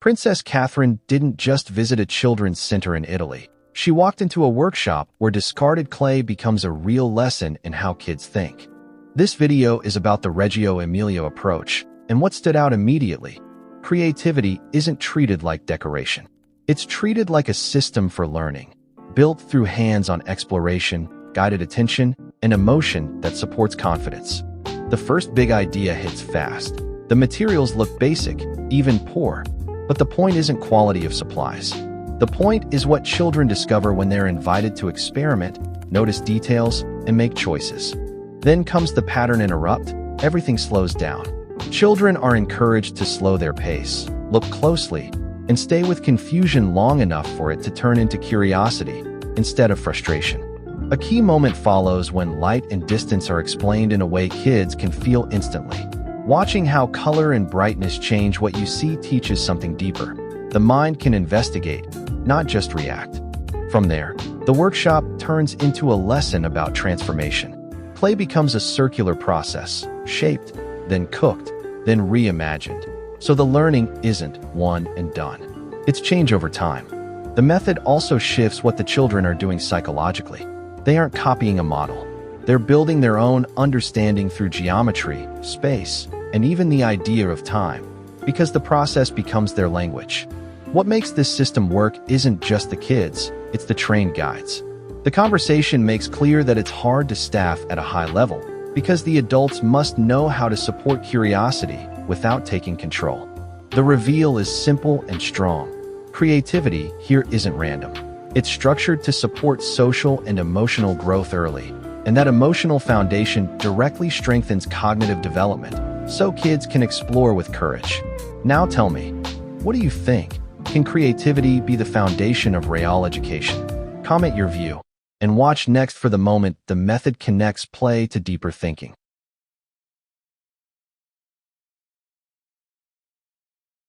Princess Catherine didn't just visit a children's center in Italy. She walked into a workshop where discarded clay becomes a real lesson in how kids think. This video is about the Reggio Emilia approach, and what stood out immediately. Creativity isn't treated like decoration. It's treated like a system for learning, built through hands-on exploration, guided attention, and emotion that supports confidence. The first big idea hits fast. The materials look basic, even poor. But the point isn't quality of supplies. The point is what children discover when they're invited to experiment, notice details, and make choices. Then comes the pattern interrupt. Everything slows down. Children are encouraged to slow their pace, look closely, and stay with confusion long enough for it to turn into curiosity instead of frustration. A key moment follows when light and distance are explained in a way kids can feel instantly. Watching how color and brightness change what you see teaches something deeper. The mind can investigate, not just react. From there, the workshop turns into a lesson about transformation. Clay becomes a circular process, shaped, then cooked, then reimagined. So the learning isn't one and done. It's change over time. The method also shifts what the children are doing psychologically. They aren't copying a model. They're building their own understanding through geometry, space, and even the idea of time, because the process becomes their language. What makes this system work isn't just the kids, it's the trained guides. The conversation makes clear that it's hard to staff at a high level, because the adults must know how to support curiosity without taking control. The reveal is simple and strong. Creativity here isn't random. It's structured to support social and emotional growth early, and that emotional foundation directly strengthens cognitive development, so kids can explore with courage. Now tell me, what do you think? Can creativity be the foundation of real education? Comment your view, and watch next for the moment the method connects play to deeper thinking.